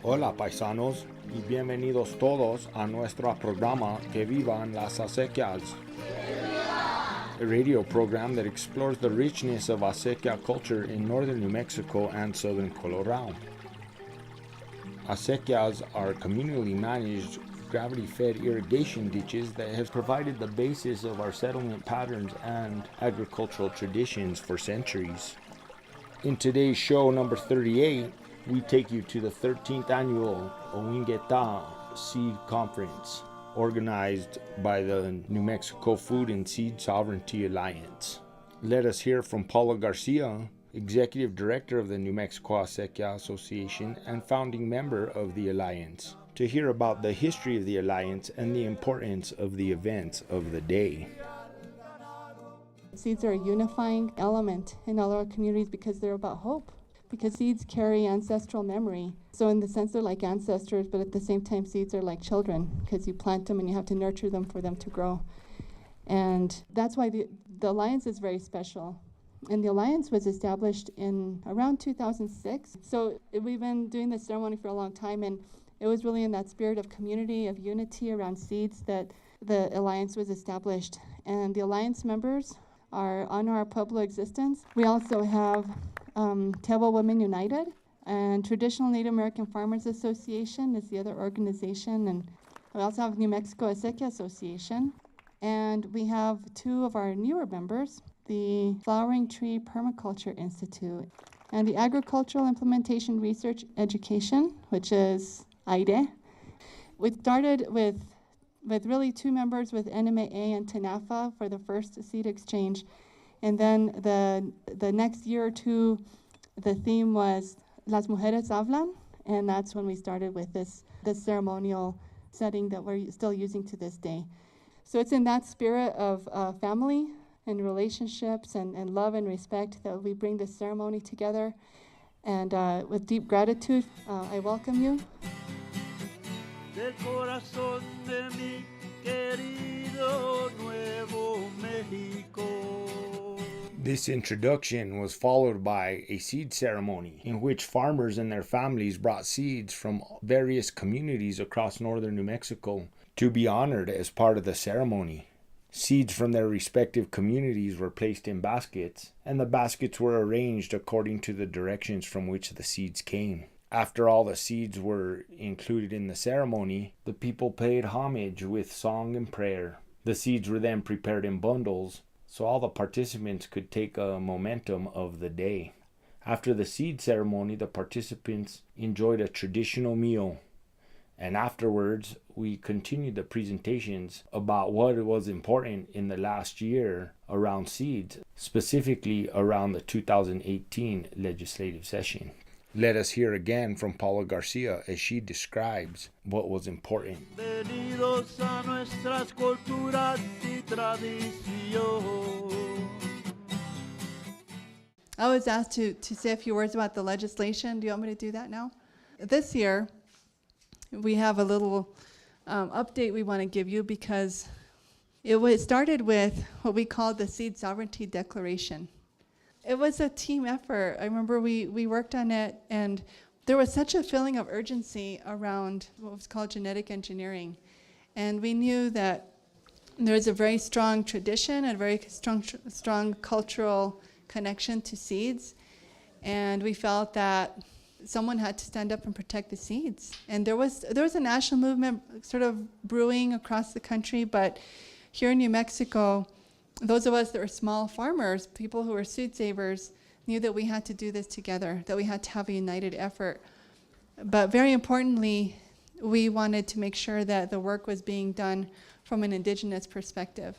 Hola paisanos y bienvenidos todos a nuestro programa Que Vivan las Acequias, a radio program that explores the richness of Acequia culture in northern New Mexico and southern Colorado. Acequias are communally managed, gravity-fed irrigation ditches that have provided the basis of our settlement patterns and agricultural traditions for centuries. In today's show number 38, we take you to the 13th annual Ówîngeh Seed Conference, organized by the New Mexico Food and Seed Sovereignty Alliance. Let us hear from Paula Garcia, Executive Director of the New Mexico Acequia Association and founding member of the Alliance, to hear about the history of the Alliance and the importance of the events of the day. Seeds are a unifying element in all our communities because they're about hope. Because seeds carry ancestral memory. So in the sense they're like ancestors, but at the same time seeds are like children because you plant them and you have to nurture them for them to grow. And that's why the Alliance is very special. And the Alliance was established in around 2006. So we've been doing this ceremony for a long time, and it was really in that spirit of community, of unity around seeds that the Alliance was established. And the Alliance members are honor our Pueblo existence. We also have Tewa Women United, and Traditional Native American Farmers Association is the other organization, and we also have New Mexico Acequia Association, and we have two of our newer members, the Flowering Tree Permaculture Institute, and the Agricultural Implementation Research Education, which is AIRE. We started with really two members with NMAA and TANAFA for the first seed exchange. And then the next year or two, the theme was Las Mujeres Hablan, and that's when we started with this ceremonial setting that we're still using to this day. So it's in that spirit of family and relationships and love and respect that we bring this ceremony together. And with deep gratitude, I welcome you. Del corazón de mi querido Nuevo México. This introduction was followed by a seed ceremony in which farmers and their families brought seeds from various communities across northern New Mexico to be honored as part of the ceremony. Seeds from their respective communities were placed in baskets, and the baskets were arranged according to the directions from which the seeds came. After all the seeds were included in the ceremony, the people paid homage with song and prayer. The seeds were then prepared in bundles, so all the participants could take a momentum of the day. After the seed ceremony, the participants enjoyed a traditional meal, and afterwards we continued the presentations about what was important in the last year around seeds, specifically around the 2018 legislative session. Let us hear again from Paula Garcia as she describes what was important. Bienvenidos a nuestras culturas y tradición. I was asked to say a few words about the legislation. Do you want me to do that now? This year, we have a little update we want to give you because it started with what we called the Seed Sovereignty Declaration. It was a team effort. I remember we worked on it, and there was such a feeling of urgency around what was called genetic engineering. And we knew that there's a very strong tradition and a very strong cultural connection to seeds. And we felt that someone had to stand up and protect the seeds. And there was a national movement sort of brewing across the country, but here in New Mexico, those of us that were small farmers, people who were seed savers, knew that we had to do this together, that we had to have a united effort. But very importantly, we wanted to make sure that the work was being done from an indigenous perspective,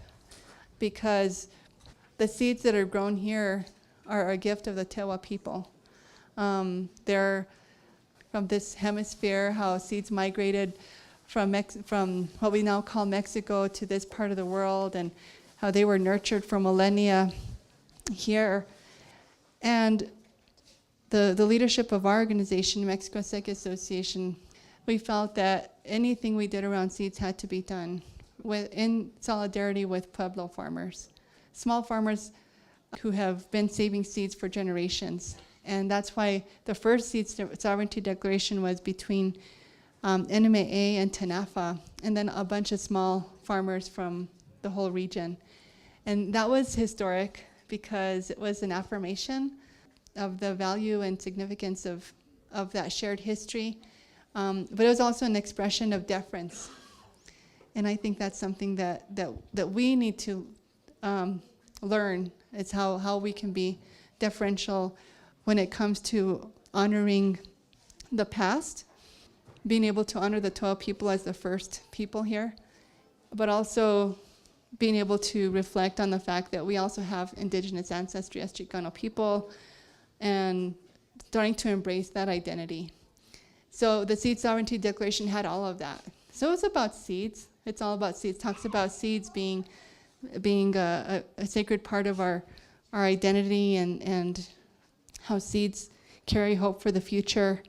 because the seeds that are grown here are a gift of the Tewa people. They're from this hemisphere, how seeds migrated from what we now call Mexico to this part of the world, and how they were nurtured for millennia here. And the leadership of our organization, Mexico Acequia Association, we felt that anything we did around seeds had to be done in solidarity with Pueblo farmers. Small farmers who have been saving seeds for generations. And that's why the first seed sovereignty declaration was between NMAA and TANAFA, and then a bunch of small farmers from the whole region. And that was historic because it was an affirmation of the value and significance of that shared history. But it was also an expression of deference. And I think that's something that we need to learn. It's how we can be deferential when it comes to honoring the past, being able to honor the Tewa people as the first people here, but also being able to reflect on the fact that we also have indigenous ancestry as Chicano people and starting to embrace that identity. So the Seed Sovereignty Declaration had all of that. So it's about seeds. It's all about seeds. It talks about seeds being a sacred part of our identity and how seeds carry hope for the future.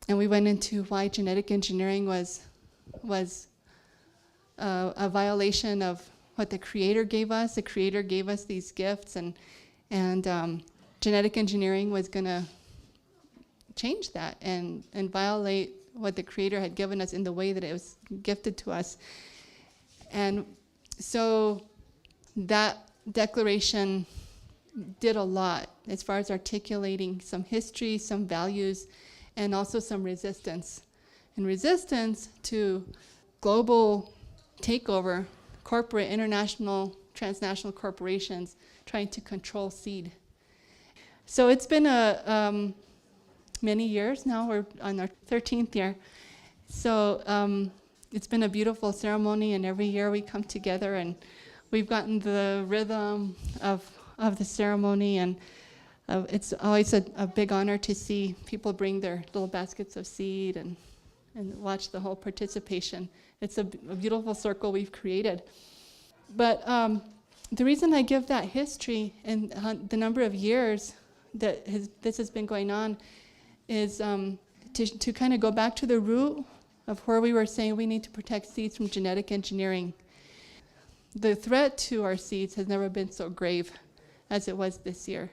And we went into why genetic engineering was a violation of what the Creator gave us. The Creator gave us these gifts, and genetic engineering was going to change that and violate what the Creator had given us in the way that it was gifted to us. And so that declaration did a lot as far as articulating some history, some values, and also some resistance. And resistance to global takeover, corporate, international, transnational corporations trying to control seed. So it's been many years now. We're on our 13th year. So it's been a beautiful ceremony, and every year we come together and we've gotten the rhythm of the ceremony, and it's always a big honor to see people bring their little baskets of seed and watch the whole participation. It's a beautiful circle we've created. But the reason I give that history and the number of years that this has been going on is to kind of go back to the root of where we were saying we need to protect seeds from genetic engineering. The threat to our seeds has never been so grave as it was this year.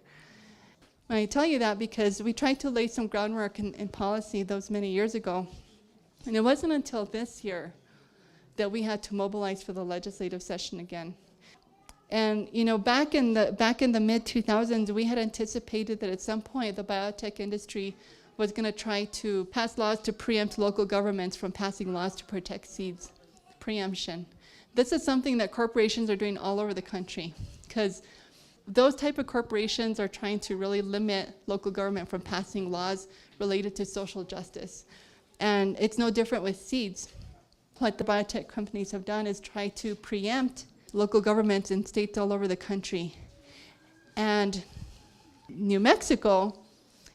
And I tell you that because we tried to lay some groundwork in policy those many years ago. And it wasn't until this year that we had to mobilize for the legislative session again. And back in the mid-2000s, we had anticipated that at some point the biotech industry was going to try to pass laws to preempt local governments from passing laws to protect seeds. Pre-emption. This is something that corporations are doing all over the country, because those type of corporations are trying to really limit local government from passing laws related to social justice. And it's no different with seeds. What the biotech companies have done is try to preempt local governments in states all over the country. And New Mexico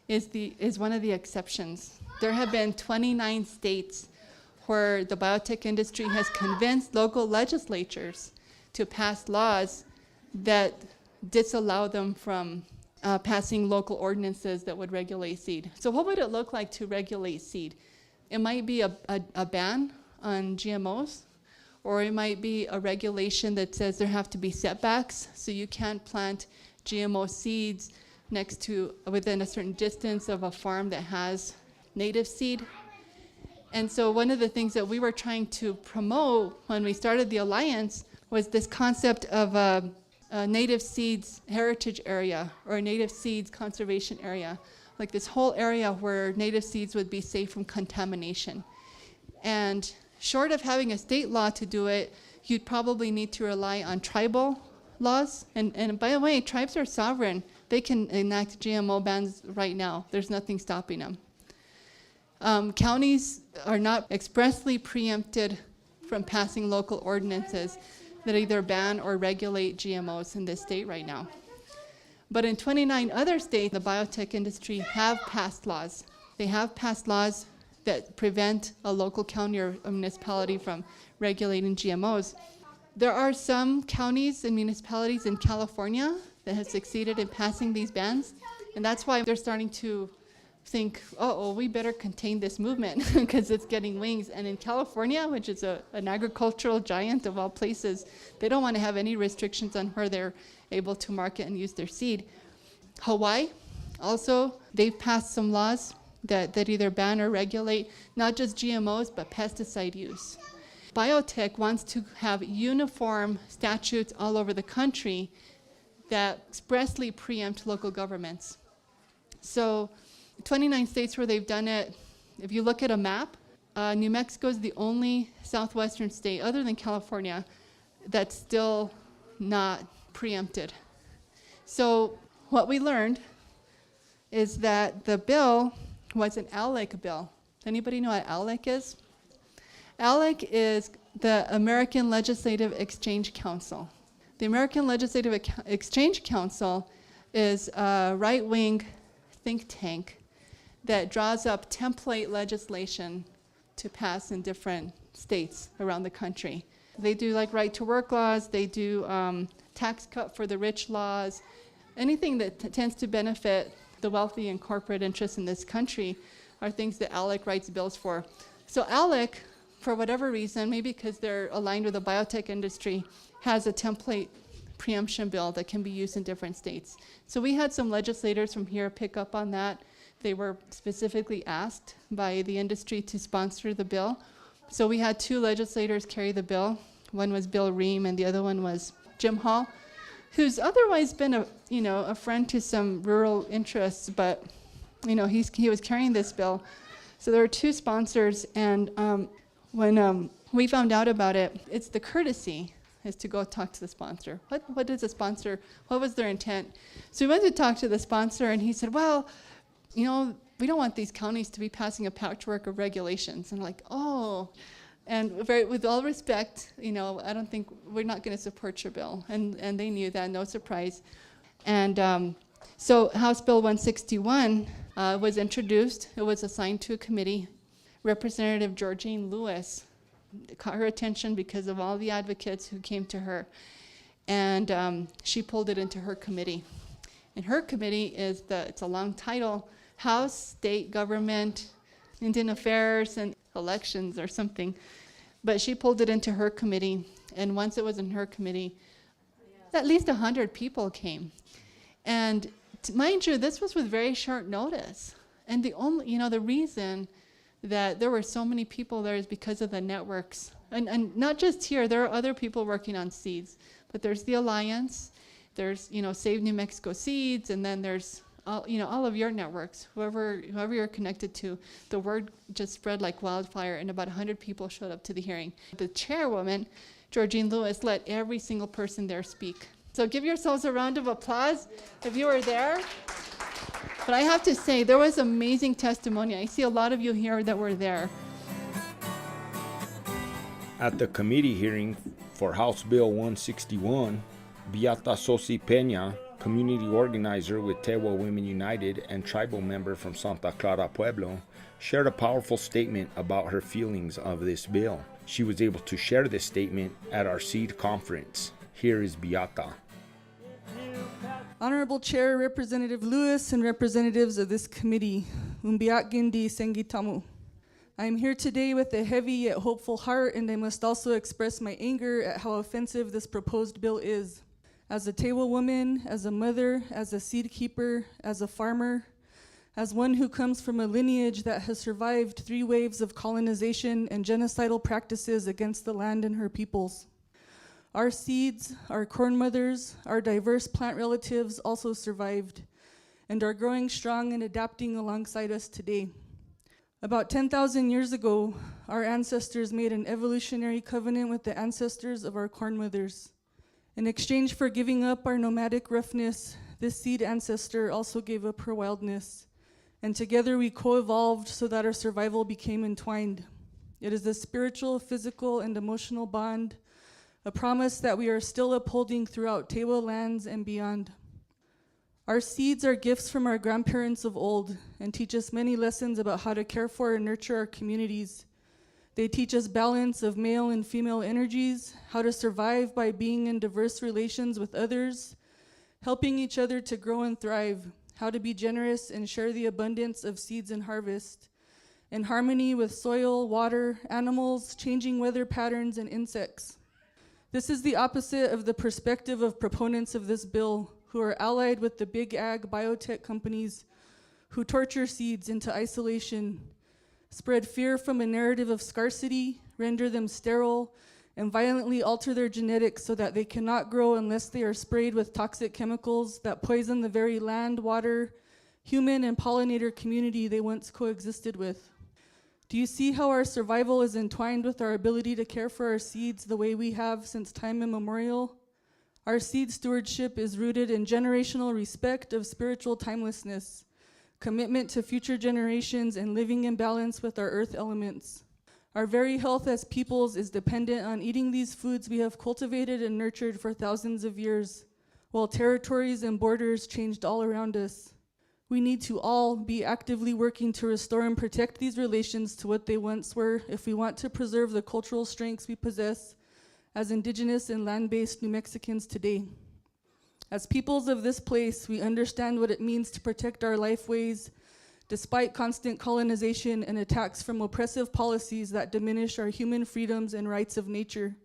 is one of the exceptions. There have been 29 states where the biotech industry has convinced local legislatures to pass laws that disallow them from passing local ordinances that would regulate seed. So what would it look like to regulate seed? It might be a ban on GMOs, or it might be a regulation that says there have to be setbacks, so you can't plant GMO seeds within a certain distance of a farm that has native seed. And so one of the things that we were trying to promote when we started the Alliance was this concept of a native seeds heritage area or a native seeds conservation area, like this whole area where native seeds would be safe from contamination. And short of having a state law to do it, you'd probably need to rely on tribal laws. And by the way, tribes are sovereign. They can enact GMO bans right now. There's nothing stopping them. Counties are not expressly preempted from passing local ordinances that either ban or regulate GMOs in this state right now. But in 29 other states, the biotech industry have passed laws. They have passed laws that prevent a local county or a municipality from regulating GMOs. There are some counties and municipalities in California that have succeeded in passing these bans, and that's why they're starting to think, oh, we better contain this movement because it's getting wings. And in California, which is an agricultural giant of all places, they don't want to have any restrictions on where they're able to market and use their seed. Hawaii, also, they've passed some laws that either ban or regulate not just GMOs, but pesticide use. Biotech wants to have uniform statutes all over the country that expressly preempt local governments. So 29 states where they've done it, if you look at a map, New Mexico is the only southwestern state, other than California, that's still not preempted. So what we learned is that the bill was an ALEC bill. Anybody know what ALEC is? ALEC is the American Legislative Exchange Council. The American Legislative Exchange Council is a right-wing think tank that draws up template legislation to pass in different states around the country. They do like right-to-work laws, they do tax cut for the rich laws, anything that tends to benefit the wealthy and corporate interests in this country are things that ALEC writes bills for. So ALEC, for whatever reason, maybe because they're aligned with the biotech industry, has a template preemption bill that can be used in different states. So we had some legislators from here pick up on that. They were specifically asked by the industry to sponsor the bill. So we had 2 legislators carry the bill. One was Bill Ream and the other one was Jim Hall, who's otherwise been a friend to some rural interests, but he was carrying this bill. So there were 2 sponsors, and when we found out about it, it's the courtesy is to go talk to the sponsor. What is the sponsor? What was their intent? So we went to talk to the sponsor, and he said, well, we don't want these counties to be passing a patchwork of regulations. And I'm like, oh. And with all respect, I don't think we're not going to support your bill. And they knew that, no surprise. And so House Bill 161 was introduced. It was assigned to a committee. Representative Georgine Lewis caught her attention because of all the advocates who came to her. And she pulled it into her committee. And her committee it's a long title, House, State Government, Indian Affairs, and Elections or something. But she pulled it into her committee. And once it was in her committee, at least 100 people came. And mind you, this was with very short notice. And the reason that there were so many people there is because of the networks. And not just here, there are other people working on seeds. But there's the Alliance, there's, Save New Mexico Seeds, and then there's all of your networks, whoever you're connected to. The word just spread like wildfire, and about 100 people showed up to the hearing. The chairwoman, Georgine Lewis, let every single person there speak. So give yourselves a round of applause if you were there. But I have to say, there was amazing testimony. I see a lot of you here that were there. At the committee hearing for House Bill 161, Beata Tsosie-Peña, community organizer with Tewa Women United and tribal member from Santa Clara, Pueblo, shared a powerful statement about her feelings of this bill. She was able to share this statement at our seed conference. Here is Beata. Honorable Chair, Representative Lewis, and representatives of this committee, Ówîngeh Sengitamu. I am here today with a heavy yet hopeful heart, and I must also express my anger at how offensive this proposed bill is. As a Tewa woman, as a mother, as a seed keeper, as a farmer, as one who comes from a lineage that has survived 3 waves of colonization and genocidal practices against the land and her peoples. Our seeds, our corn mothers, our diverse plant relatives also survived and are growing strong and adapting alongside us today. About 10,000 years ago, our ancestors made an evolutionary covenant with the ancestors of our corn mothers. In exchange for giving up our nomadic roughness, this seed ancestor also gave up her wildness, and together we co-evolved so that our survival became entwined. It is a spiritual, physical, and emotional bond, a promise that we are still upholding throughout Tewa lands and beyond. Our seeds are gifts from our grandparents of old and teach us many lessons about how to care for and nurture our communities. They teach us balance of male and female energies, how to survive by being in diverse relations with others, helping each other to grow and thrive, how to be generous and share the abundance of seeds and harvest, in harmony with soil, water, animals, changing weather patterns, and insects. This is the opposite of the perspective of proponents of this bill, who are allied with the big ag biotech companies who torture seeds into isolation, spread fear from a narrative of scarcity, render them sterile, and violently alter their genetics so that they cannot grow unless they are sprayed with toxic chemicals that poison the very land, water, human, and pollinator community they once coexisted with. Do you see how our survival is entwined with our ability to care for our seeds the way we have since time immemorial? Our seed stewardship is rooted in generational respect of spiritual timelessness, commitment to future generations, and living in balance with our earth elements. Our very health as peoples is dependent on eating these foods we have cultivated and nurtured for thousands of years, while territories and borders changed all around us. We need to all be actively working to restore and protect these relations to what they once were if we want to preserve the cultural strengths we possess as indigenous and land-based New Mexicans today. As peoples of this place, we understand what it means to protect our lifeways despite constant colonization and attacks from oppressive policies that diminish our human freedoms and rights of nature.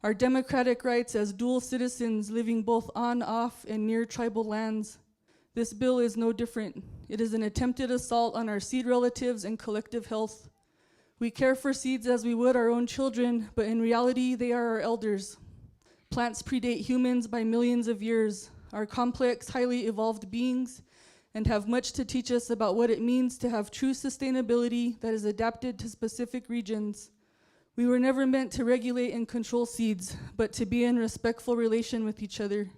Our democratic rights as dual citizens living both on, off, and near tribal lands. This bill is no different. It is an attempted assault on our seed relatives and collective health. We care for seeds as we would our own children, but in reality, they are our elders. Plants predate humans by millions of years, are complex, highly evolved beings, and have much to teach us about what it means to have true sustainability that is adapted to specific regions. We were never meant to regulate and control seeds, but to be in respectful relation with each other.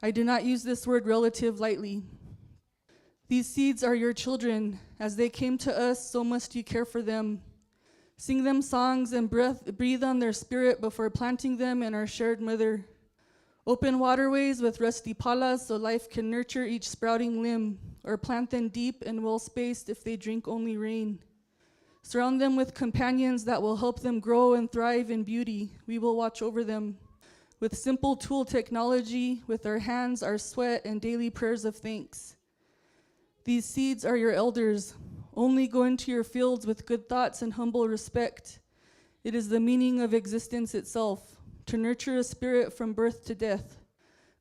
I do not use this word relative lightly. These seeds are your children. As they came to us, so must you care for them. Sing them songs and breathe on their spirit before planting them in our shared mother. Open waterways with rusty palas so life can nurture each sprouting limb, or plant them deep and well-spaced if they drink only rain. Surround them with companions that will help them grow and thrive in beauty. We will watch over them. With simple tool technology, with our hands, our sweat, and daily prayers of thanks. These seeds are your elders. Only go into your fields with good thoughts and humble respect. It is the meaning of existence itself, to nurture a spirit from birth to death,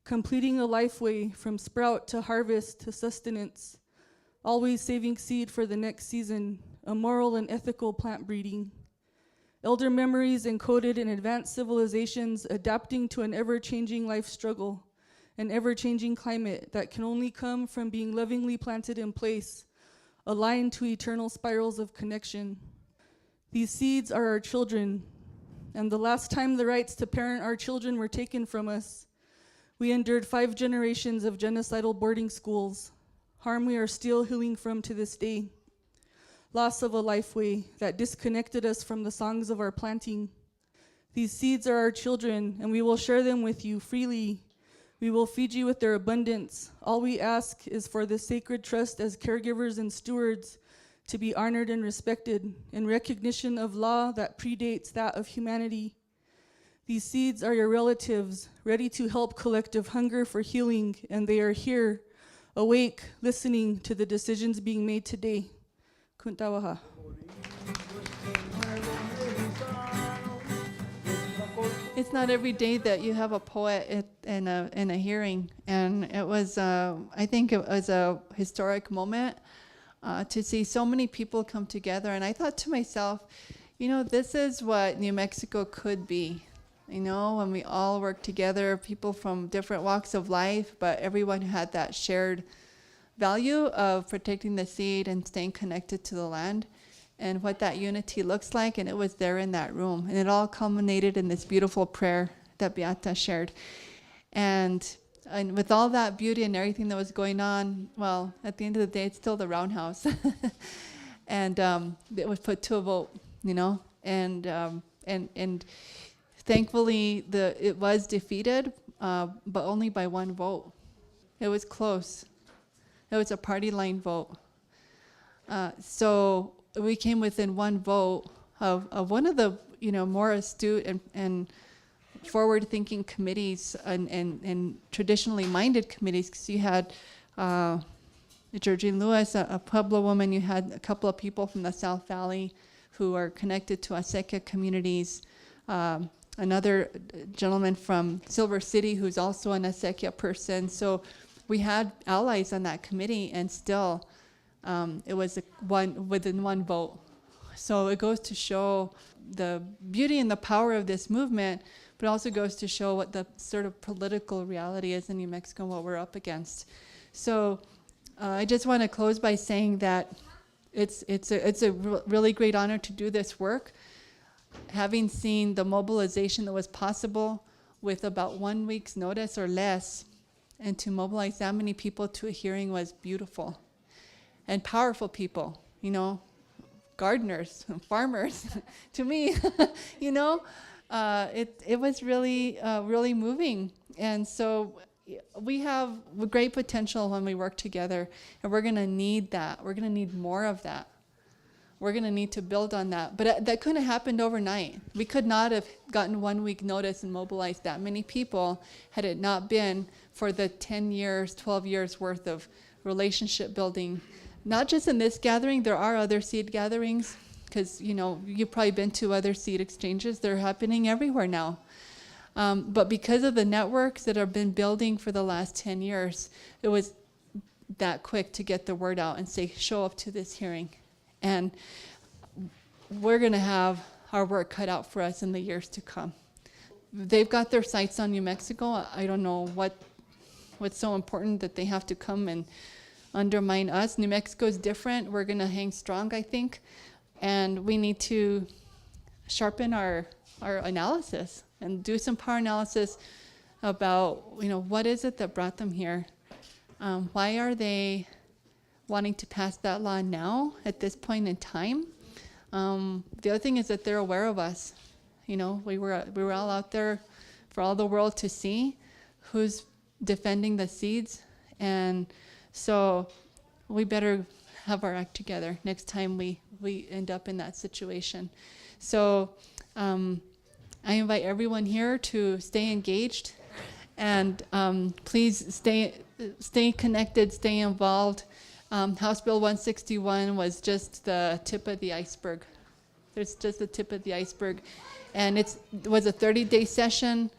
completing a lifeway from sprout to harvest to sustenance, always saving seed for the next season, a moral and ethical plant breeding. Elder memories encoded in advanced civilizations adapting to an ever-changing life struggle, an ever-changing climate that can only come from being lovingly planted in place, aligned to eternal spirals of connection. These seeds are our children, and the last time the rights to parent our children were taken from us, we endured 5 generations of genocidal boarding schools, harm we are still healing from to this day. Loss of a lifeway that disconnected us from the songs of our planting. These seeds are our children, and we will share them with you freely. We will feed you with their abundance. All we ask is for this sacred trust as caregivers and stewards to be honored and respected in recognition of law that predates that of humanity. These seeds are your relatives, ready to help collective hunger for healing, and they are here, awake, listening to the decisions being made today. Kuntawaha. It's not every day that you have a poet in a hearing, and it was I think it was a historic moment to see so many people come together. And I thought to myself, this is what New Mexico could be, when we all work together, people from different walks of life, but everyone had that shared value of protecting the seed and staying connected to the land, and what that unity looks like. And it was there in that room, and it all culminated in this beautiful prayer that Beata shared. And with all that beauty and everything that was going on, well, at the end of the day, it's still the roundhouse. And it was put to a vote, and thankfully it was defeated, but only by one vote. It was close. It was a party line vote. So we came within one vote of one of the more astute and forward-thinking committees and traditionally minded committees, because you had Georgine Lewis, a Pueblo woman. You had a couple of people from the South Valley who are connected to Acequia communities. Another gentleman from Silver City who's also an Acequia person. So we had allies on that committee, and still it was within one vote. So it goes to show the beauty and the power of this movement, but also goes to show what the sort of political reality is in New Mexico and what we're up against. So I just want to close by saying that it's a really great honor to do this work. Having seen the mobilization that was possible with about 1 week's notice or less, and to mobilize that many people to a hearing was beautiful. And powerful people, you know, gardeners, farmers, to me, you know, it was really, really moving. And so we have great potential when we work together, and we're going to need that. We're going to need more of that. We're going to need to build on that. But that couldn't have happened overnight. We could not have gotten 1 week notice and mobilized that many people had it not been for the 10 years, 12 years worth of relationship building. Not just in this gathering, there are other seed gatherings, because, you know, you've probably been to other seed exchanges. They're happening everywhere now. But because of the networks that have been building for the last 10 years, it was that quick to get the word out and say, show up to this hearing. And we're going to have our work cut out for us in the years to come. They've got their sights on New Mexico. I don't know what's so important that they have to come and undermine us. New Mexico is different. We're going to hang strong, I think. And we need to sharpen our analysis and do some power analysis about, you know, what is it that brought them here? Why are they wanting to pass that law now at this point in time? The other thing is that they're aware of us. You know, we were all out there for all the world to see who's defending the seeds, and so we better have our act together next time we end up in that situation. So I invite everyone here to stay engaged, and please stay connected, stay involved. House Bill 161 was just the tip of the iceberg. It's just the tip of the iceberg. And it was a 30-day session.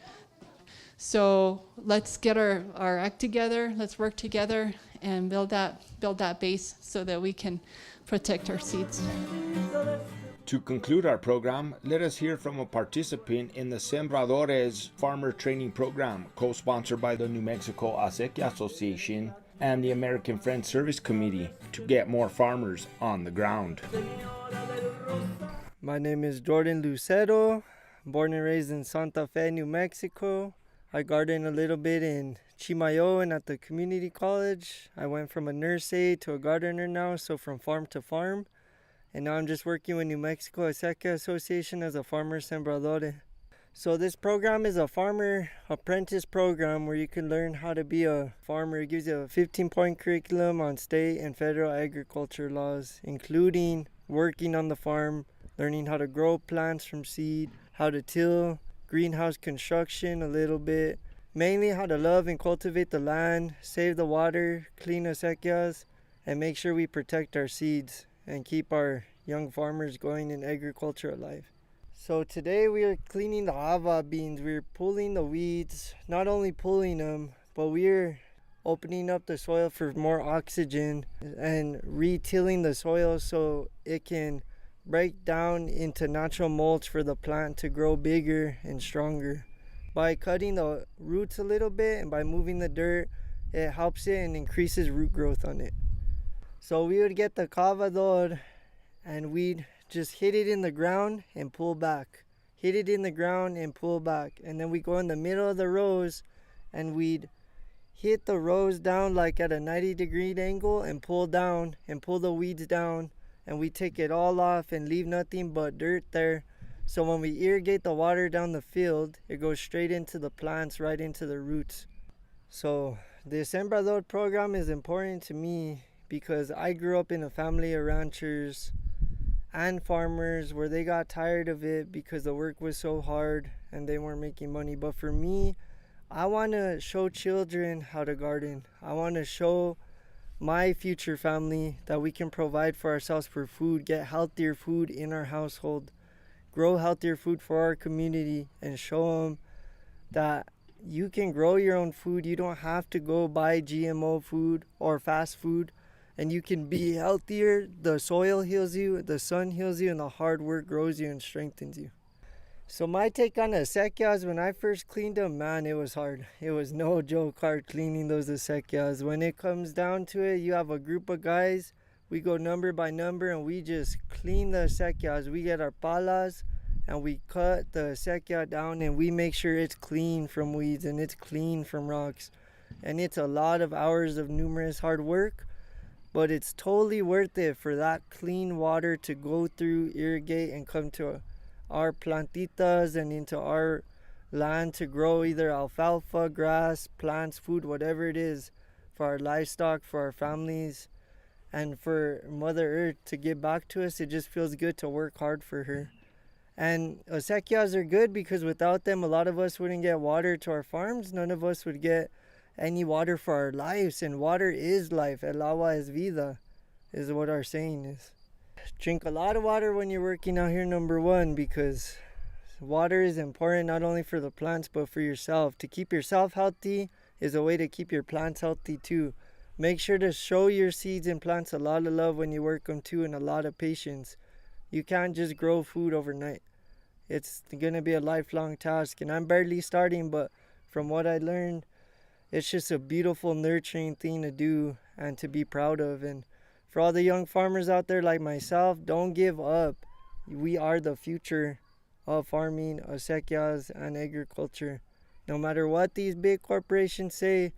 So let's get our act together, let's work together and build that base so that we can protect our seeds. To conclude our program, let us hear from a participant in the Sembradores Farmer Training Program, co-sponsored by the New Mexico Acequia Association and the American Friends Service Committee to get more farmers on the ground. My name is Jordan Lucero, born and raised in Santa Fe, New Mexico. I garden a little bit in Chimayo and at the community college. I went from a nurse aide to a gardener now, so from farm to farm. And now I'm just working with New Mexico Acequia Association as a farmer Sembradore. So this program is a farmer apprentice program where you can learn how to be a farmer. It gives you a 15-point curriculum on state and federal agriculture laws, including working on the farm, learning how to grow plants from seed, how to till, greenhouse construction a little bit, mainly how to love and cultivate the land, save the water, clean acequias, and make sure we protect our seeds and keep our young farmers going in agriculture alive. So today we are cleaning the hava beans. We're pulling the weeds, not only pulling them, but we're opening up the soil for more oxygen and re-tilling the soil so it can break down into natural mulch for the plant to grow bigger and stronger. By cutting the roots a little bit and by moving the dirt, it helps it and increases root growth on it. So we would get the cavador and we'd just hit it in the ground and pull back. Hit it in the ground and pull back. And then we go in the middle of the rows and we'd hit the rows down like at a 90-degree angle and pull down and pull the weeds down. And we take it all off and leave nothing but dirt there. So when we irrigate the water down the field, it goes straight into the plants, right into the roots. So the Sembrador program is important to me because I grew up in a family of ranchers and farmers where they got tired of it because the work was so hard and they weren't making money. But for me, I want to show children how to garden. I want to show my future family, that we can provide for ourselves for food, get healthier food in our household, grow healthier food for our community, and show them that you can grow your own food. You don't have to go buy GMO food or fast food, and you can be healthier. The soil heals you, the sun heals you, and the hard work grows you and strengthens you. So my take on acequias, when I first cleaned them, man, it was hard. It was no joke hard cleaning those acequias. When it comes down to it, you have a group of guys, we go number by number, and we just clean the acequias. We get our palas, and we cut the acequia down, and we make sure it's clean from weeds and it's clean from rocks. And it's a lot of hours of numerous hard work, but it's totally worth it for that clean water to go through, irrigate, and come to our plantitas and into our land to grow either alfalfa, grass, plants, food, whatever it is, for our livestock, for our families, and for Mother Earth to give back to us. It just feels good to work hard for her. And acequias are good because without them, a lot of us wouldn't get water to our farms. None of us would get any water for our lives. And water is life. El agua es vida, is what our saying is. Drink a lot of water when you're working out here, number one, because water is important not only for the plants but for yourself. To keep yourself healthy is a way to keep your plants healthy too. Make sure to show your seeds and plants a lot of love when you work them too, and a lot of patience. You can't just grow food overnight. It's going to be a lifelong task, and I'm barely starting, but from what I learned, it's just a beautiful, nurturing thing to do and to be proud of. And for all the young farmers out there like myself, don't give up. We are the future of farming, acequias, and agriculture. No matter what these big corporations say,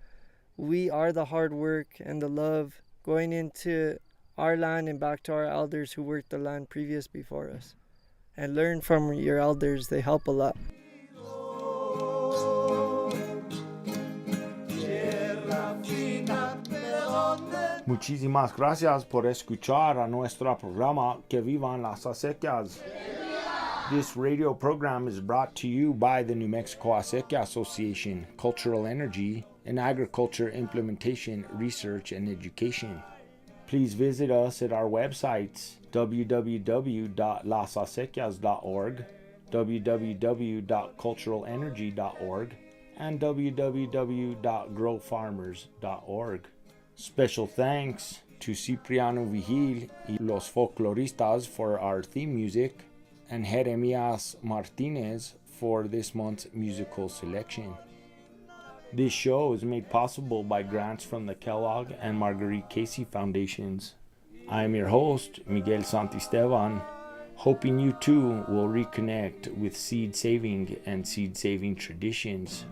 we are the hard work and the love going into our land and back to our elders who worked the land previous before us. And learn from your elders. They help a lot. Muchísimas gracias por escuchar a nuestro programa Que Vivan las Acequias. This radio program is brought to you by the New Mexico Acequia Association, Cultural Energy, and Agriculture Implementation, Research, and Education. Please visit us at our websites, www.lasacequias.org, www.culturalenergy.org, and www.growfarmers.org. Special thanks to Cipriano Vigil y Los Folkloristas for our theme music, and Jeremias Martinez for this month's musical selection. This show is made possible by grants from the Kellogg and Marguerite Casey Foundations. I am your host, Miguel Santisteban, hoping you too will reconnect with seed saving and seed saving traditions.